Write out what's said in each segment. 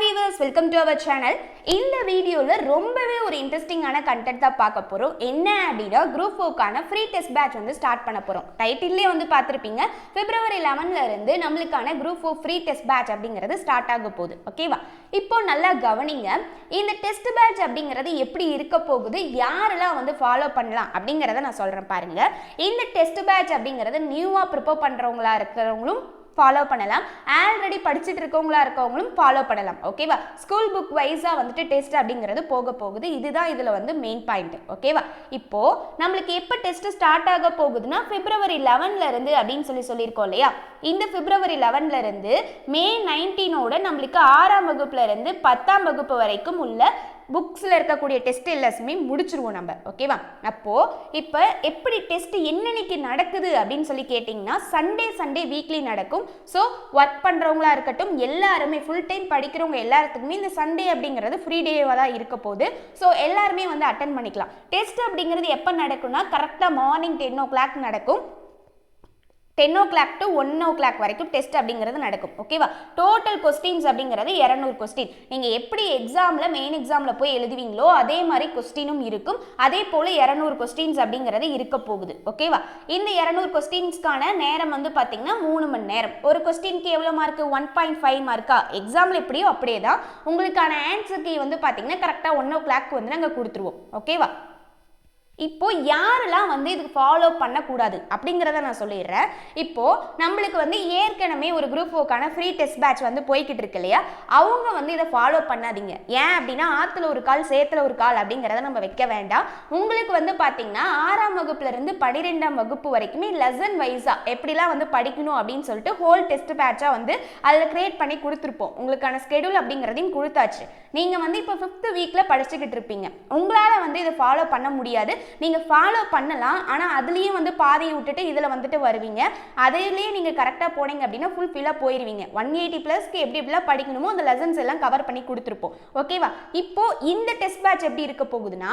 viewers, welcome to our channel. இந்த வீடியோல ரொம்பவே ஒரு இன்ட்ரெஸ்டிங்கான கண்டென்ட் தான் பார்க்க போறோம். என்ன அப்படினா group 4 கான ஃப்ரீ டெஸ்ட் பேட்ச் வந்து ஸ்டார்ட் பண்ண போறோம். டைட்டில்லே வந்து பார்த்திருப்பீங்க. February 11 ல இருந்து நமளுக்கான group 4 ஃப்ரீ டெஸ்ட் பேட்ச் அப்படிங்கிறது ஸ்டார்ட் ஆக போகுது. ஓகேவா? இப்போ நல்லா கவனிங்க. இந்த டெஸ்ட் பேட்ச் அப்படிங்கிறது எப்படி இருக்க போகுது, யாரெல்லாம் வந்து ஃபாலோ பண்ணலாம் அப்படிங்கறத நான் சொல்றேன் பாருங்க. இந்த டெஸ்ட் பேட்ச் அப்படிங்கிறது நியூவா ப்ரிப்பேர் பண்றவங்களா இருக்கிறவங்களும் ஃபாலோ பண்ணலாம், ஆல்ரெடி படிச்சுட்டு இருக்கவங்களும் ஃபாலோ பண்ணலாம். ஓகேவா? ஸ்கூல் புக் வைஸா வந்துட்டு டெஸ்ட் அப்படிங்கிறது போக போகுது. இதுதான் இதுல வந்து மெயின் பாயிண்ட். ஓகேவா? இப்போ நம்மளுக்கு எப்போ டெஸ்ட் ஸ்டார்ட் ஆக போகுதுன்னா February 11 ல இருந்து அப்படின்னு சொல்லியிருக்கோம் இல்லையா? இந்த February 11 ல இருந்து May 19 நம்மளுக்கு 6ஆம் வகுப்புல இருந்து 10ஆம் வகுப்பு வரைக்கும் உள்ள புக்ஸ்ல இருக்கக்கூடிய டெஸ்ட் எல்லாமே முடிச்சிருவோம் நம்ம. ஓகேவா? அப்போ இப்போ எப்படி டெஸ்ட் என்னன்னைக்கு நடக்குது அப்படின்னு சொல்லி கேட்டிங்கன்னா சண்டே வீக்லி நடக்கும். ஸோ ஒர்க் பண்ணுறவங்களா இருக்கட்டும், எல்லாருமே ஃபுல் டைம் படிக்கிறவங்க எல்லாத்துக்குமே இந்த சண்டே அப்படிங்கிறது ஃப்ரீ டேவாக தான் இருக்க போகுது. ஸோ எல்லாருமே வந்து அட்டன் பண்ணிக்கலாம். டெஸ்ட் அப்படிங்கிறது எப்போ நடக்கும்னா கரெக்டாக மார்னிங் 10 o'clock நடக்கும். 10 o'clock to 1 o'clock வரைக்கும் டெஸ்ட் அப்படிங்கிறது நடக்கும். ஓகேவா? டோட்டல் கொஸ்டின்ஸ் அப்படிங்கிறது 200 கொஸ்டின். நீங்கள் எப்படி எக்ஸாமில் மெயின் எக்ஸாமில் போய் எழுதுவீங்களோ அதே மாதிரி கொஸ்டினும் இருக்கும். அதே போல் 200 கொஸ்டின்ஸ் அப்படிங்கிறது இருக்க போகுது. ஓகேவா? இந்த 200 கொஸ்டின்ஸ்க்கான நேரம் வந்து பார்த்தீங்கன்னா 3 மணி நேரம். ஒரு கொஸ்டினுக்கு எவ்வளோ மார்க்கு? 1.5 மார்க்கா? எக்ஸாமில் எப்படியோ அப்படியே தான் உங்களுக்கான ஆன்சருக்கு வந்து பார்த்தீங்கன்னா கரெக்டாக 1 o'clock வந்து நாங்கள் கொடுத்துருவோம். ஓகேவா? இப்போ யாரெல்லாம் வந்து இதுக்கு ஃபாலோ பண்ணக்கூடாது அப்படிங்கிறத நான் சொல்லிடுறேன். இப்போ நம்மளுக்கு வந்து ஏற்கனவே ஒரு குரூப் 4 ஃப்ரீ டெஸ்ட் பேட்ச் வந்து போய்கிட்டு இருக்கு இல்லையா? அவங்க வந்து இதை ஃபாலோ பண்ணாதீங்க. ஏன் அப்படின்னா ஆற்றுல ஒரு கால் சேத்துல ஒரு கால் அப்படிங்கிறத நம்ம வைக்க வேண்டாம். உங்களுக்கு வந்து பார்த்தீங்கன்னா 6ஆம் வகுப்புல இருந்து 12ஆம் வகுப்பு வரைக்குமே லெசன் வைஸா எப்படிலாம் வந்து படிக்கணும் அப்படின்னு சொல்லிட்டு ஹோல் டெஸ்ட் பேட்சா வந்து அதில் கிரியேட் பண்ணி கொடுத்துருப்போம். உங்களுக்கான ஸ்கெடியூல் அப்படிங்கிறதையும் கொடுத்தாச்சு. நீங்கள் வந்து இப்போ 5th வீக்ல படிச்சுக்கிட்டு இருப்பீங்க. உங்களால் வந்து இதை ஃபாலோ பண்ண முடியாது. நீங்கள் ஃபாலோ பண்ணலாம், ஆனால் அதுலேயும் வந்து பாதியை விட்டுட்டு இதில் வந்துட்டு வருவீங்க. அதிலேயே நீங்கள் கரெக்டாக போனீங்க அப்படின்னா ஃபுல் ஃபில்லாக போயிடுவீங்க. 180+ எப்படிலாம் படிக்கணுமோ அந்த லெசன்ஸ் எல்லாம் கவர் பண்ணி கொடுத்துருப்போம். ஓகேவா? இப்போ இந்த டெஸ்ட் பேட்ச் எப்படி இருக்க போகுதுன்னா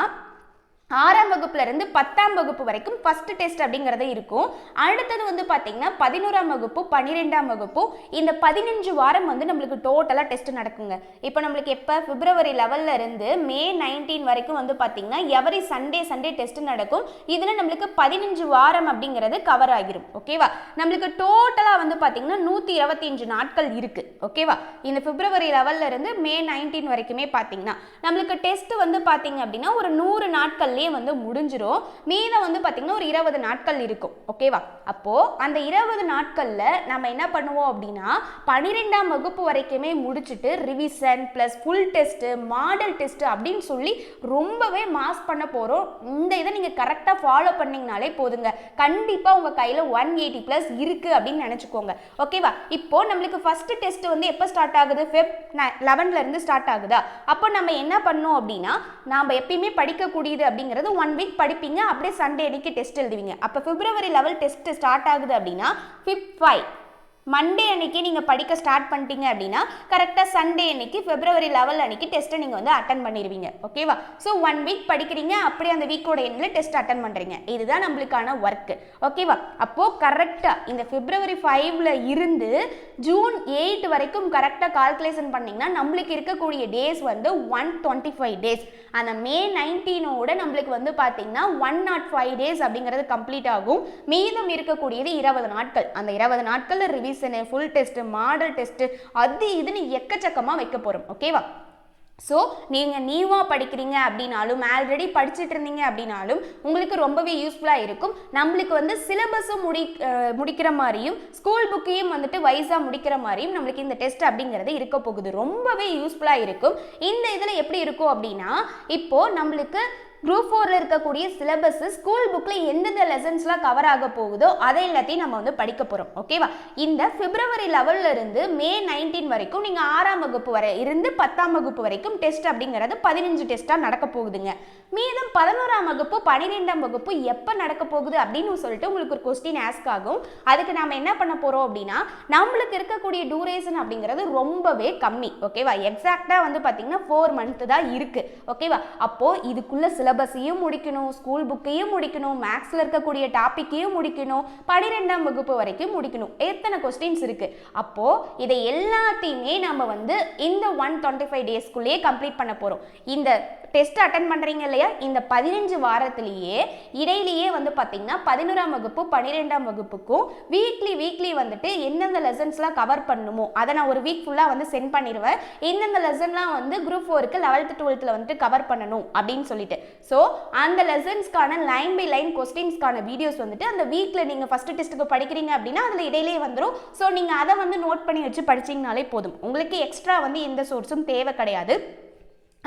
6ஆம் வகுப்புல இருந்து 10ஆம் வகுப்பு வரைக்கும் ஃபர்ஸ்ட் டெஸ்ட் அப்படிங்கிறது இருக்கும். அடுத்தது வந்து பார்த்தீங்கன்னா 11ஆம் வகுப்பு 12ஆம் வகுப்பு இந்த 15 வாரம் வந்து நம்மளுக்கு டோட்டலாக டெஸ்ட் நடக்குங்க. இப்போ நம்மளுக்கு எப்போ February 11 இருந்து May 19 வரைக்கும் வந்து பார்த்தீங்கன்னா எவரி சண்டே டெஸ்ட் நடக்கும். இதில் நம்மளுக்கு 15 வாரம் அப்படிங்கிறது கவர் ஆகிரும். ஓகேவா? நம்மளுக்கு டோட்டலாக வந்து பார்த்தீங்கன்னா 125 நாட்கள் இருக்கு. ஓகேவா? இந்த February 11 இருந்து May 19 வரைக்குமே பார்த்தீங்கன்னா நம்மளுக்கு டெஸ்ட் வந்து பார்த்தீங்க அப்படின்னா ஒரு 100 நாட்கள் வந்து முடிஞ்சிரும். மீதம் வந்து பாத்தீங்கன்னா ஒரு 20 நாட்கள் இருக்கும். ஓகேவா? அப்போ அந்த 20 நாட்கள்ல நம்ம என்ன பண்ணுவோம் அப்படின்னா 12ஆம் வகுப்பு வரைக்குமே முடிச்சிட்டு revision plus full test, model test அப்படின்னு சொல்லி ரொம்பவே மாஸ் பண்ண போறோம். இந்த இதை நீங்க கரெக்டா ஃபாலோ பண்ணீங்கனாலே போதுங்க. கண்டிப்பா உங்க கையில 180+ இருக்கு அப்படின்னு நினைச்சுக்கோங்க. ஓகேவா? இப்போ நம்மளுக்கு ஃபர்ஸ்ட் டெஸ்ட் வந்து எப்போ ஸ்டார்ட் ஆகுது? Feb 11 இருந்து ஸ்டார்ட் ஆகுதா? அப்போ நம்ம என்ன பண்ணோம் அப்படின்னா நாம எப்பயுமே படிக்கக்கூடியது அப்படிங்கிறது 1 வீக் படிப்பீங்க, அப்படியே சண்டே அன்னைக்கு டெஸ்ட் எழுதுவீங்க. அப்போ February 11 டெஸ்ட் ஸ்டார்ட் ஆகுது அப்படின்னா 5 மண்டே அன்னைக்கு நீங்கள் படிக்க ஸ்டார்ட் பண்ணிட்டீங்க அப்படின்னா கரெக்டாக சண்டே அன்னைக்கு February 11 அன்னைக்கு டெஸ்ட்டை நீங்கள் வந்து அட்டன் பண்ணிடுவீங்க. ஓகேவா? ஸோ 1 வீக் படிக்கிறீங்க, அப்படியே அந்த வீக்கோட எண்ணில் டெஸ்ட் அட்டன் பண்ணுறீங்க. இதுதான் நம்மளுக்கான ஒர்க்கு. ஓகேவா? அப்போது கரெக்டாக இந்த February 5 இருந்து June 8 வரைக்கும் கரெக்டாக கால்குலேஷன் பண்ணிங்கன்னா நம்மளுக்கு இருக்கக்கூடிய டேஸ் வந்து 125 டேஸ். அந்த May 19 நம்மளுக்கு வந்து பார்த்தீங்கன்னா 105 டேஸ் அப்படிங்கிறது கம்ப்ளீட் ஆகும். மீதம் இருக்கக்கூடியது 20 நாட்கள். அந்த 20 நாட்களில் revision, full test, model test, அது இதுன்னு எக்கச்சக்கமாக வைக்க போகிறோம். ஓகேவா? ஸோ நீங்கள் நியூவாக படிக்கிறீங்க அப்படின்னாலும் ஆல்ரெடி படிச்சுட்டு இருந்தீங்க அப்படின்னாலும் உங்களுக்கு ரொம்பவே யூஸ்ஃபுல்லாக இருக்கும். நம்மளுக்கு வந்து சிலபஸும் முடிக்கிற மாதிரியும் ஸ்கூல் புக்கையும் வந்துட்டு வைஸாக முடிக்கிற மாதிரியும் நம்மளுக்கு இந்த டெஸ்ட் அப்படிங்கிறது இருக்க போகுது. ரொம்பவே யூஸ்ஃபுல்லாக இருக்கும். இந்த இதில் எப்படி இருக்கும் அப்படின்னா இப்போது நம்மளுக்கு குரூப் 4 இருக்கக்கூடிய சிலபஸ் ஸ்கூல் புக்கில் எந்தெந்த லெசன்ஸ்லாம் கவர் ஆக போகுதோ அதை எல்லாத்தையும் நம்ம வந்து படிக்க போகிறோம். ஓகேவா? இந்த February 11 இருந்து May 19 வரைக்கும் நீங்கள் 6ஆம் வகுப்பு வரை இருந்து 10ஆம் வகுப்பு வரைக்கும் டெஸ்ட் அப்படிங்கிறது 15 டெஸ்ட்டாக நடக்க போகுதுங்க. மீதம் 11ஆம் வகுப்பு 12ஆம் வகுப்பு எப்போ நடக்க போகுது அப்படின்னு சொல்லிட்டு உங்களுக்கு ஒரு கொஸ்டின் ஆஸ்க் ஆகும். அதுக்கு நாம் என்ன பண்ண போகிறோம் அப்படின்னா நம்மளுக்கு இருக்கக்கூடிய டூரேஷன் அப்படிங்கிறது ரொம்பவே கம்மி. ஓகேவா? எக்ஸாக்டாக வந்து பார்த்தீங்கன்னா 4 months தான் இருக்குது. ஓகேவா? அப்போது இதுக்குள்ள சிலபஸ் சிலபஸையும் முடிக்கணும், ஸ்கூல் புக்கையும் முடிக்கணும், மேக்ஸில் இருக்கக்கூடிய டாப்பிக்கையும் முடிக்கணும், 12ஆம் வகுப்பு வரைக்கும் முடிக்கணும். எத்தனை கொஸ்டின்ஸ் இருக்குது? அப்போது இதை எல்லாத்தையுமே நம்ம வந்து இந்த 125 டேஸ்க்குள்ளேயே கம்ப்ளீட் பண்ண போகிறோம். இந்த டெஸ்ட் அட்டன் பண்ணுறீங்க இல்லையா, இந்த 15 வாரத்திலேயே இடையிலேயே வந்து பார்த்தீங்கன்னா 11ஆம் வகுப்பு 12ஆம் வகுப்புக்கும் வீக்லி வந்துட்டு எந்தெந்த லெசன்ஸ்லாம் கவர் பண்ணணுமோ அதை நான் ஒரு வீக் ஃபுல்லாக வந்து சென்ட் பண்ணிடுவேன். எந்தெந்த லெசன்லாம் வந்து குரூப் 4க்கு 11th 12th வந்துட்டு கவர் பண்ணணும் அப்படின்னு சொல்லிட்டு. ஸோ அந்த லெசன்ஸ்க்கான லைன் பை லைன் கொஸ்டின்ஸ்க்கான வீடியோஸ் வந்துட்டு அந்த வீக்கில் நீங்கள் ஃபஸ்ட் டெஸ்ட்டுக்கு படிக்கிறீங்க அப்படின்னா அதில் இடையிலே வந்துடும். ஸோ நீங்கள் அதை வந்து நோட் பண்ணி வச்சு படிச்சிங்கனாலே போதும். உங்களுக்கு எக்ஸ்ட்ரா வந்து எந்த சோர்ஸும் தேவை கிடையாது.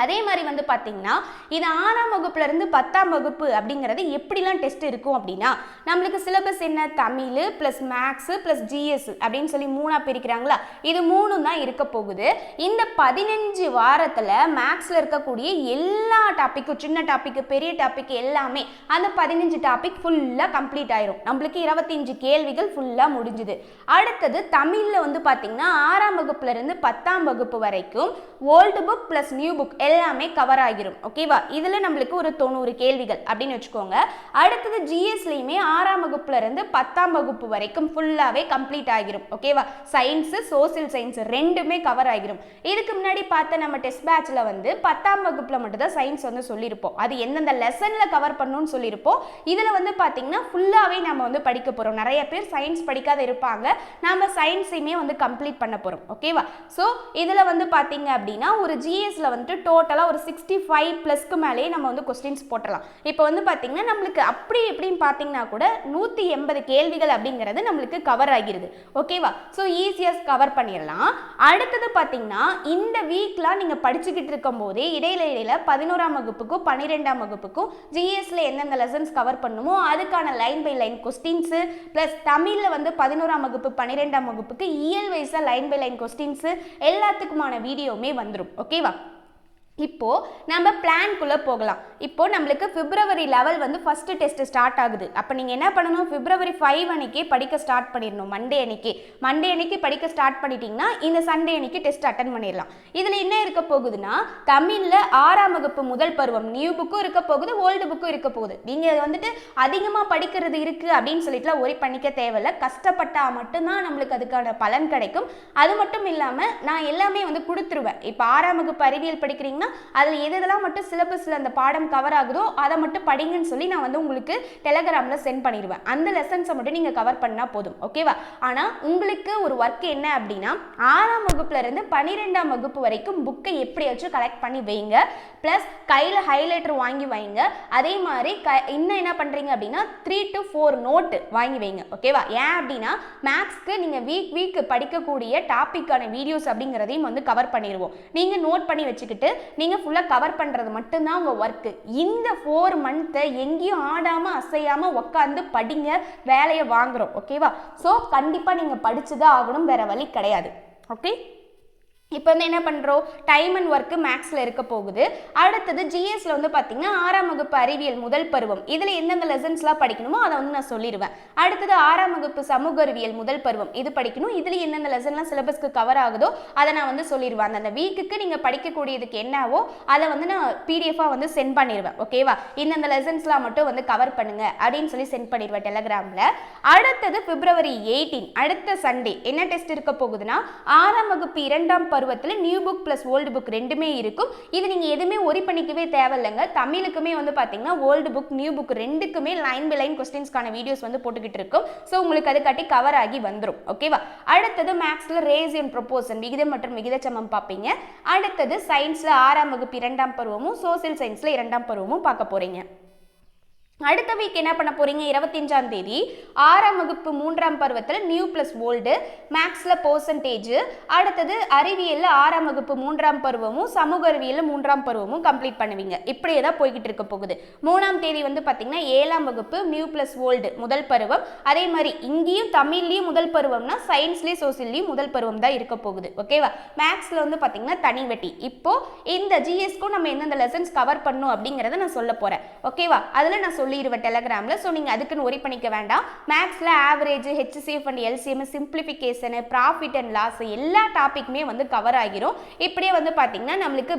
அதே மாதிரி வந்து பார்த்தீங்கன்னா இது 6ஆம் வகுப்புலேருந்து 10ஆம் வகுப்பு அப்படிங்கிறது எப்படிலாம் டெஸ்ட் இருக்கும் அப்படின்னா, நம்மளுக்கு சிலபஸ் என்ன, Tamil plus maths plus GS அப்படின்னு சொல்லி 3ஆக பிரிக்கிறாங்களா, இது 3 தான் இருக்க போகுது. இந்த 15 வாரத்தில் மேக்ஸில் இருக்கக்கூடிய எல்லா டாப்பிக்கும், சின்ன டாப்பிக்கு பெரிய டாபிக் எல்லாமே அந்த 15 டாபிக் ஃபுல்லாக கம்ப்ளீட் ஆயிரும். நம்மளுக்கு 25 கேள்விகள் ஃபுல்லாக முடிஞ்சுது. அடுத்தது தமிழில் வந்து பார்த்தீங்கன்னா 6ஆம் வகுப்புலேருந்து 10ஆம் வகுப்பு வரைக்கும் old book plus new book எல்லாமே கவர் ஆகிரும். ஓகேவா? இதில் நம்மளுக்கு ஒரு 90 கேள்விகள் அப்படின்னு வச்சுக்கோங்க. அடுத்தது ஜிஎஸ்லையுமே 6ஆம் வகுப்புல இருந்து 10ஆம் வகுப்பு வரைக்கும் ஃபுல்லாகவே கம்ப்ளீட் ஆகிரும். ஓகேவா? சயின்ஸு சோசியல் சயின்ஸ் ரெண்டுமே கவர் ஆகிரும். இதுக்கு முன்னாடி பார்த்த நம்ம டெஸ்ட் பேட்சில் வந்து 10ஆம் வகுப்பில் மட்டும்தான் சயின்ஸ் வந்து சொல்லியிருப்போம். அது எந்தெந்த லெசனில் கவர் பண்ணணும்னு சொல்லியிருப்போம். இதில் வந்து பார்த்தீங்கன்னா ஃபுல்லாகவே நம்ம வந்து படிக்க போகிறோம். நிறைய பேர் சயின்ஸ் படிக்காத இருப்பாங்க. நம்ம சயின்ஸையுமே வந்து கம்ப்ளீட் பண்ண போகிறோம். ஓகேவா? ஸோ இதில் வந்து பார்த்தீங்க அப்படின்னா ஒரு ஜிஎஸ்ல வந்துட்டு டோட்டலாக ஒரு 65 ப்ளஸ்க்கு மேலேயே நம்ம வந்து கொஸ்டின்ஸ் போட்டலாம். இப்போ வந்து பார்த்தீங்கன்னா நம்மளுக்கு அப்படி எப்படின்னு பார்த்தீங்கன்னா கூட 180 கேள்விகள் அப்படிங்கிறது நம்மளுக்கு கவர் ஆகிருது. ஓகேவா? ஸோ ஈஸியாக கவர் பண்ணிடலாம். அடுத்தது பார்த்தீங்கன்னா இந்த வீக்லாம் நீங்கள் படிச்சுக்கிட்டு இருக்கும் போதே இடையில 11ஆம் வகுப்புக்கும் 12ஆம் வகுப்புக்கும் ஜிஎஸ்ல எந்தெந்த லெசன்ஸ் கவர் பண்ணுமோ அதுக்கான line by line questions plus தமிழில் வந்து 11ஆம் வகுப்பு 12ஆம் வகுப்புக்கு இயல் வைஸாக லைன் பை லைன் கொஸ்டின்ஸு எல்லாத்துக்குமான வீடியோவுமே வந்துடும். ஓகேவா? இப்போ நம்ம பிளான்குள்ளே போகலாம். இப்போ நம்மளுக்கு பிப்ரவரி 11 வந்து ஃபர்ஸ்ட் டெஸ்ட் ஸ்டார்ட் ஆகுது. அப்போ நீங்கள் என்ன பண்ணணும், பிப்ரவரி 5 அன்னைக்கே படிக்க ஸ்டார்ட் பண்ணிடணும். மண்டே அன்னைக்கு படிக்க ஸ்டார்ட் பண்ணிட்டீங்கன்னா இந்த சண்டே அன்னைக்கு டெஸ்ட் அட்டன் பண்ணிடலாம். இதில் என்ன இருக்க போகுதுன்னா தமிழில் 6ஆம் வகுப்பு முதல் பருவம் நியூ புக்கும் இருக்க போகுது, ஓல்டு புக்கும் இருக்க போகுது. நீங்கள் வந்துட்டு அதிகமாக படிக்கிறது இருக்குது அப்படின்னு சொல்லிட்டுலாம் ஒரே பண்ணிக்க தேவையில்லை. கஷ்டப்பட்டால் மட்டும்தான் நம்மளுக்கு அதுக்கான பலன் கிடைக்கும். அது மட்டும் இல்லாமல் நான் எல்லாமே வந்து கொடுத்துருவேன். இப்போ 6ஆம் வகுப்பு அறிவியல் படிக்கிறீங்கன்னா அதில் எதெல்லாம் மட்டும் சிலபஸில் அந்த பாடம் கவர் ஆகுதோ அதை மட்டும் படிங்கன்னு சொல்லி நான் வந்து உங்களுக்கு டெலகிராமில் சென்ட் பண்ணிடுவேன். அந்த லெசன்ஸை மட்டும் நீங்கள் கவர் பண்ணால் போதும். ஓகேவா? ஆனால் உங்களுக்கு ஒரு ஒர்க் என்ன அப்படின்னா 6ஆம் வகுப்புலேருந்து 12ஆம் வகுப்பு வரைக்கும் புக்கை எப்படியாச்சும் கலெக்ட் பண்ணி வைங்க. ப்ளஸ் கையில் ஹைலைட்டர் வாங்கி வைங்க. அதே மாதிரி இன்னும் என்ன பண்ணுறீங்க அப்படின்னா 3 to 4 நோட்டு வாங்கி வைங்க. ஓகேவா? ஏன் அப்படின்னா மேக்ஸ்க்கு நீங்கள் வீக் படிக்கக்கூடிய டாப்பிக்கான வீடியோஸ் அப்படிங்கிறதையும் வந்து கவர் பண்ணிடுவோம். நீங்கள் நோட் பண்ணி வச்சுக்கிட்டு நீங்கள் ஃபுல்லாக கவர் பண்ணுறது மட்டும்தான் உங்கள் ஒர்க்கு. இந்த 4 மந்த்தை எங்கேயும் ஆடாமல் அசையாமல் உட்காந்து படிங்க, வேலையை வாங்குகிறோம். ஓகேவா? ஸோ கண்டிப்பாக நீங்கள் படித்து தான் ஆகணும், வேறு வழி கிடையாது. ஓகே, இப்போ வந்து என்ன பண்ணுறோம், டைம் அண்ட் ஒர்க்கு மேக்ஸில் இருக்க போகுது. அடுத்தது ஜிஎஸ்ல வந்து பார்த்தீங்கன்னா 6ஆம் வகுப்பு அறிவியல் முதல் பருவம் இதில் எந்தெந்த லெசன்ஸ்லாம் படிக்கணுமோ அதை வந்து நான் சொல்லிடுவேன். அடுத்தது 6ஆம் வகுப்பு சமூக அறிவியல் முதல் பருவம் இது படிக்கணும். இதில் எந்தெந்த லெசன்லாம் சிலபஸ்க்கு கவர் ஆகுதோ அதை நான் வந்து சொல்லிடுவேன். அந்த வீக்குக்கு நீங்கள் படிக்கக்கூடியதுக்கு என்னவோ அதை வந்து நான் பிடிஎஃபாக வந்து சென்ட் பண்ணிடுவேன். ஓகேவா? இந்தந்த லெசன்ஸ்லாம் மட்டும் வந்து கவர் பண்ணுங்க அப்படின்னு சொல்லி சென்ட் பண்ணிடுவேன் டெலகிராமில். அடுத்தது பிப்ரவரி 18 அடுத்த சண்டே என்ன டெஸ்ட் இருக்க போகுதுன்னா 6ஆம் வகுப்பு 2ஆம் பருவத்தில் new book plus old book ரெண்டுமே இருக்கும். இது நீங்கள் எதுவுமே ஒரி பண்ணிக்கவே தேவையில்லைங்க. தமிழுக்குமே வந்து பார்த்தீங்கன்னா ஓல்டு புக் நியூ புக் ரெண்டுக்குமே லைன் பை லைன் கொஸ்டின்ஸ்க்கான வீடியோஸ் வந்து போட்டுக்கிட்டு இருக்கும். ஸோ உங்களுக்கு அது கட்டி கவர் ஆகி வந்துடும். ஓகேவா? அடுத்தது மேக்ஸில் ரேசியன் ப்ரொபோசன் விகிதம் மற்றும் விகிதச்சமம் பார்ப்பீங்க. அடுத்தது சயின்ஸில் 6ஆம் வகுப்பு 2ஆம் பருவமும் சோசியல் சயின்ஸில் 2ஆம் பருவமும் பார்க்க போகிறீங்க. அடுத்த வீக் என்ன பண்ண போறீங்க, 25ஆம் தேதி 6ஆம் வகுப்பு 3ஆம் பருவத்தில் நியூ ப்ளஸ் ஓல்டு மேக்ஸில் பர்சன்டேஜ். அடுத்தது அறிவியலில் 6ஆம் வகுப்பு 3ஆம் பருவமும் சமூக அறிவியலில் 3ஆம் பருவமும் கம்ப்ளீட் பண்ணுவீங்க. இப்படியே தான் போய்கிட்டு இருக்க போகுது. 3ஆம் தேதி வந்து பார்த்தீங்கன்னா 7ஆம் வகுப்பு நியூ ப்ளஸ் ஓல்டு முதல் பருவம். அதே மாதிரி இங்கேயும் தமிழ்லேயும் முதல் பருவம்னா சயின்ஸ்லேயும் சோசியல்லையும் முதல் பருவம் தான் இருக்க போகுது. ஓகேவா? மேக்ஸில் வந்து பார்த்தீங்கன்னா தனி வெட்டி. இப்போ இந்த ஜிஎஸ்க்கும் நம்ம எந்தெந்த லெசன்ஸ் கவர் பண்ணணும் அப்படிங்கிறத நான் சொல்ல போகிறேன். ஓகேவா? அதில் நான் சொல்லிடுவேன் டெலகிராமில். ஸோ நீங்கள் அதுக்குன்னு ஒரி பண்ணிக்க வேண்டாம். மேக்ஸில் average, HCF and LCM, simplification, profit and loss எல்லா டாப்பிக்குமே வந்து கவர் ஆகிரும். இப்படியே வந்து பார்த்தீங்கன்னா நம்மளுக்கு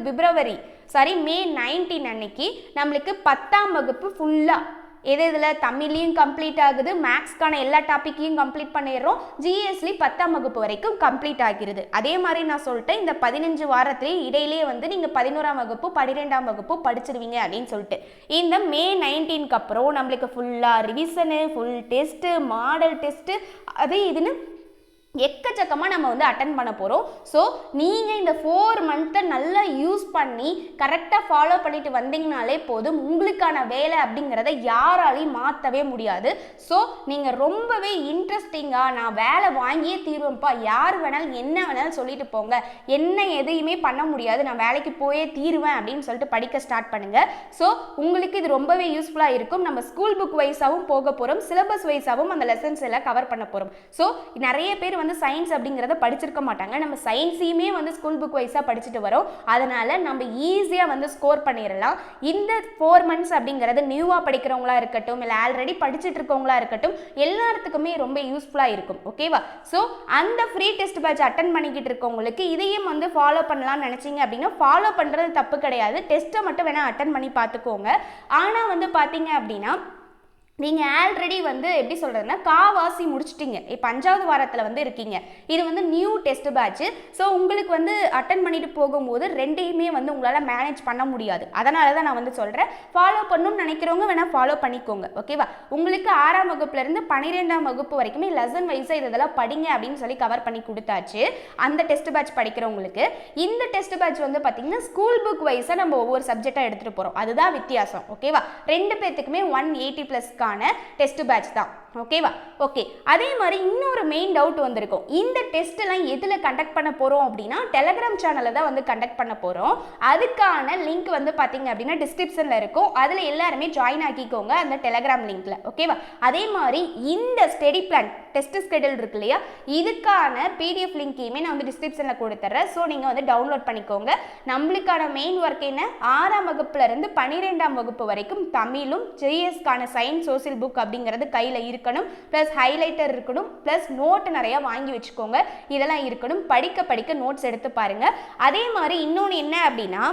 மே 19 அன்னைக்கு நம்மளுக்கு 10ஆம் வகுப்பு ஃபுல்லாக இதில் தமிழ்லையும் கம்ப்ளீட் ஆகுது, மேக்ஸ்க்கான எல்லா டாப்பிக்கையும் கம்ப்ளீட் பண்ணிடுறோம், ஜிஎஸ்லி 10ஆம் வகுப்பு வரைக்கும் கம்ப்ளீட் ஆகிருது. அதே மாதிரி நான் சொல்லிட்டேன், இந்த 15 வாரத்திலே இடையிலே வந்து நீங்கள் 11ஆம் வகுப்பு 12ஆம் வகுப்பு படிச்சிருவீங்க அப்படின்னு சொல்லிட்டு. இந்த மே 19க்கு அப்புறம் நம்மளுக்கு ஃபுல்லாக revision, full test, model test, அது இதுன்னு எக்கச்சக்கமாக நம்ம வந்து அட்டன் பண்ண போகிறோம். ஸோ நீங்கள் இந்த 4 மந்த்தை நல்லா யூஸ் பண்ணி கரெக்டாக ஃபாலோ பண்ணிட்டு வந்தீங்கனாலே போதும், உங்களுக்கான வேலை அப்படிங்கிறத யாராலையும் மாற்றவே முடியாது. ஸோ நீங்கள் ரொம்பவே இன்ட்ரெஸ்டிங்காக நான் வேலை வாங்கியே தீர்வேன்ப்பா, யார் வேணாலும் என்ன வேணாலும் சொல்லிட்டு போங்க, என்ன எதையுமே பண்ண முடியாது, நான் வேலைக்கு போயே தீருவேன் அப்படின்னு சொல்லிட்டு படிக்க ஸ்டார்ட் பண்ணுங்கள். ஸோ உங்களுக்கு இது ரொம்பவே யூஸ்ஃபுல்லாக இருக்கும். நம்ம ஸ்கூல் புக் வைஸாகவும் போக போகிறோம், சிலபஸ் வைஸாகவும் அந்த லெசன்ஸ் எல்லாம் கவர் பண்ண போகிறோம். ஸோ நிறைய பேர் வந்து சயின்ஸ் அப்படிங்கிறத படிச்சிருக்க மாட்டாங்க, நம்ம சயின்ஸையுமே வந்து ஸ்கூல் புக் வைஸாக படிச்சுட்டு வரோம். அதனால நம்ம ஈஸியாக வந்து ஸ்கோர் பண்ணிடலாம். இந்த 4 மந்த்ஸ் அப்படிங்கிறது நியூவாக படிக்கிறவங்களா இருக்கட்டும், இல்லை ஆல்ரெடி படிச்சுட்டு இருக்கவங்களா இருக்கட்டும், எல்லாத்துக்குமே ரொம்ப யூஸ்ஃபுல்லாக இருக்கும். ஓகேவா? ஸோ அந்த ஃப்ரீ டெஸ்ட் பேட்ச் அட்டன் பண்ணிக்கிட்டு இருக்கவங்களுக்கு இதையும் வந்து ஃபாலோ பண்ணலாம்னு நினச்சிங்க அப்படின்னா ஃபாலோ பண்ணுறது தப்பு கிடையாது, டெஸ்ட்டை மட்டும் வேணால் அட்டன் பண்ணி பார்த்துக்கோங்க. ஆனால் வந்து பார்த்தீங்க அப்படின்னா நீங்கள் ஆல்ரெடி வந்து எப்படி சொல்கிறதுனா காவாசி முடிச்சிட்டிங்க, இப்போ 5ஆவது வாரத்தில் வந்து இருக்கீங்க, இது வந்து நியூ டெஸ்ட் பேட்ச். ஸோ உங்களுக்கு வந்து அட்டன் பண்ணிட்டு போகும்போது ரெண்டையுமே வந்து உங்களால் மேனேஜ் பண்ண முடியாது. அதனால தான் நான் வந்து சொல்கிறேன், ஃபாலோ பண்ணணும்னு நினைக்கிறவங்க வேணால் ஃபாலோ பண்ணிக்கோங்க. ஓகேவா? உங்களுக்கு 6ஆம் வகுப்புலேருந்து 12ஆம் வகுப்பு வரைக்குமே லெசன் வைஸாக இதெல்லாம் படிங்க அப்படின்னு சொல்லி கவர் பண்ணி கொடுத்தாச்சு அந்த டெஸ்ட் பேட்ச் படிக்கிறவங்களுக்கு. இந்த டெஸ்ட் பேட்ச் வந்து பார்த்திங்கன்னா ஸ்கூல் புக் வைஸாக நம்ம ஒவ்வொரு சப்ஜெக்டாக எடுத்துகிட்டு போகிறோம், அதுதான் வித்தியாசம். ஓகேவா? 2 பேர்த்துக்குமே 180+ டெஸ்ட் பேட்ச் தான். ஓகேவா? ஓகே. அதே மாதிரி இன்னொரு மெயின் டவுட் வந்திருக்கும், இந்த டெஸ்ட் எல்லாம் எதுல கண்டக்ட் பண்ண போறோம் அப்படின்னா டெலிகிராம் சேனல்ல தான் வந்து கண்டக்ட் பண்ண போறோம். அதுக்கான லிங்க் வந்து பாத்தீங்க அப்படின்னா டிஸ்கிரிப்ஷன்ல இருக்கும், அதுல எல்லாருமே ஜாயின் ஆக்கிக்கோங்க அந்த டெலிகிராம் லிங்க்ல. ஓகேவா? அதே மாதிரி இந்த ஸ்டடி பிளான் டெஸ்ட் ஸ்கெடியூல் இருக்கு இல்லையா, இதுக்கான PDF லிங்கையுமே நான் வந்து டிஸ்கிரிப்ஷன்ல கொடுத்துறேன். ஸோ நீங்க வந்து டவுன்லோட் பண்ணிக்கோங்க. நம்மளுக்கான மெயின் ஒர்க் என்ன, 6ஆம் வகுப்புல இருந்து 12ஆம் வகுப்பு வரைக்கும் தமிழும் ஜிஎஸ்கான சயின்ஸ் சோசியல் புக் அப்படிங்கிறது கையில இருக்கணும், பிளஸ் ஹைலைட்டர் இருக்கணும், பிளஸ் நோட் நிறைய வாங்கி வச்சுக்கோங்க, இதெல்லாம் இருக்கணும். படிக்க படிக்க நோட்ஸ் எடுத்து பாருங்க. அதே மாதிரி இன்னொன்று என்ன அப்படின்னா,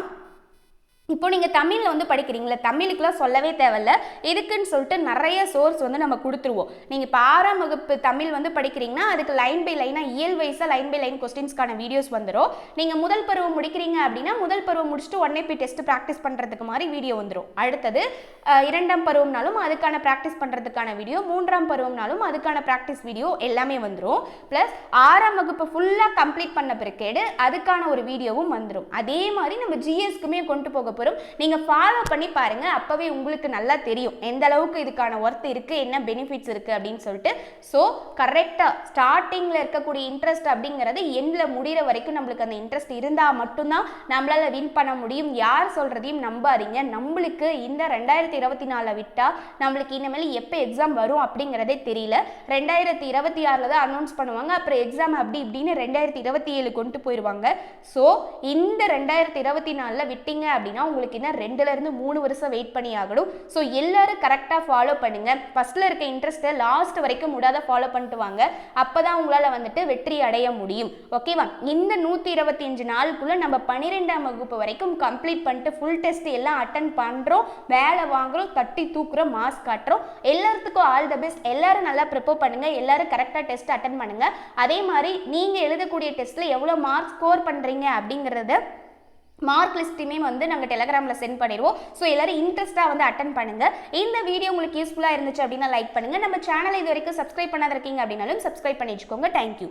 இப்போ நீங்கள் தமிழில் வந்து படிக்கிறீங்களா, தமிழுக்குலாம் சொல்லவே தேவையில்ல, இதுக்குன்னு சொல்லிட்டு நிறைய சோர்ஸ் வந்து நம்ம கொடுத்துருவோம். நீங்கள் இப்போ 6ஆம் வகுப்பு தமிழ் வந்து படிக்கிறீங்கன்னா அதுக்கு லைன் பை லைனாக இயல் வைஸாக லைன் பை லைன் கொஸ்டின்ஸ்க்கான வீடியோஸ் வந்துடும். நீங்கள் முதல் பருவம் முடிக்கிறீங்க அப்படின்னா முதல் பருவம் முடிச்சுட்டு உடனே போய் டெஸ்ட் ப்ராக்டிஸ் பண்ணுறதுக்கு மாதிரி வீடியோ வந்துடும். அடுத்தது 2ஆம் பருவம்னாலும் அதுக்கான ப்ராக்டிஸ் பண்ணுறதுக்கான வீடியோ, 3ஆம் பருவம்னாலும் அதுக்கான ப்ராக்டிஸ் வீடியோ எல்லாமே வந்துடும். ப்ளஸ் 6ஆம் வகுப்பு ஃபுல்லாக கம்ப்ளீட் பண்ண பிறகு அதுக்கான ஒரு வீடியோவும் வந்துடும். அதே மாதிரி நம்ம ஜிஎஸ்க்குமே கொண்டு போக போகிறோம். நீங்கள் ஃபாலோ பண்ணி பாருங்கள், அப்போவே உங்களுக்கு நல்லா தெரியும் எந்த அளவுக்கு இதுக்கான ஒர்த் இருக்குது, என்ன பெனிஃபிட்ஸ் இருக்குது அப்படின்னு சொல்லிட்டு. ஸோ கரெக்டாக ஸ்டார்டிங்கில் இருக்கக்கூடிய இன்ட்ரெஸ்ட் அப்படிங்கிறது எண்டில் முடிகிற வரைக்கும் நம்மளுக்கு அந்த இன்ட்ரெஸ்ட் இருந்தால் மட்டும்தான் நம்மளால் வின் பண்ண முடியும். யார் சொல்கிறதையும் நம்பாதீங்க. நம்மளுக்கு இந்த 2024 விட்டால் நம்மளுக்கு இனிமேல் எப்போ எக்ஸாம் வரும் அப்படிங்கிறதே தெரியல. 2026 தான் அனௌன்ஸ் பண்ணுவாங்க, அப்புறம் எக்ஸாம் அப்படி இப்படின்னு 2027 கொண்டு போயிடுவாங்க. ஸோ இந்த 2024 விட்டீங்க அப்படின்னா உங்களுக்கு இன்னும் 2லேருந்து 3 வருஷம் வெயிட் பண்ணி ஆகணும். ஸோ எல்லாரும் கரெக்டாக ஃபாலோ பண்ணுங்க. ஃபர்ஸ்ட்ல இருக்க இன்ட்ரெஸ்ட்டை லாஸ்ட் வரைக்கும் விடாத ஃபாலோ பண்ணிட்டு வாங்க, அப்போதான் உங்களால் வந்துட்டு வெற்றி அடைய முடியும். ஓகேவா? இந்த 125 நாளுக்குள்ள நம்ம 12ஆம் வகுப்பு வரைக்கும் கம்ப்ளீட் பண்ணிட்டு ஃபுல் டெஸ்ட் எல்லாம் அட்டன் பண்ணுறோம், வேலை வாங்குறோம், தட்டி தூக்குறோம், மாஸ் காட்டுறோம். எல்லாத்துக்கும் ஆல் த பெஸ்ட். எல்லாரும் நல்லா ப்ரிப்பேர் பண்ணுங்க, எல்லாரும் கரெக்டாக டெஸ்ட் அட்டன் பண்ணுங்க. அதே மாதிரி நீங்கள் எழுதக்கூடிய டெஸ்ட்டில் எவ்வளோ மார்க் ஸ்கோர் பண்ணுறீங்க அப்படிங்கிறத மார்க் லிஸ்ட்டுமே வந்து நாங்கள் டெலிகிராமில் சென்ட் பண்ணிடுவோம். ஸோ எல்லோரும் இன்ட்ரெஸ்ட்டாக வந்து அட்டன் பண்ணுங்கள். இந்த வீடியோ உங்களுக்கு யூஸ்ஃபுல்லாக இருந்துச்சு அப்படின்னா லைக் பண்ணுங்கள். நம்ம சேனலை இது வரைக்கும் சப்ஸ்கிரைப் பண்ணாத இருக்கீங்க அப்படின்னாலும் சப்ஸ்கிரைப் பண்ணி வச்சுக்கோங்க. தேங்க்யூ.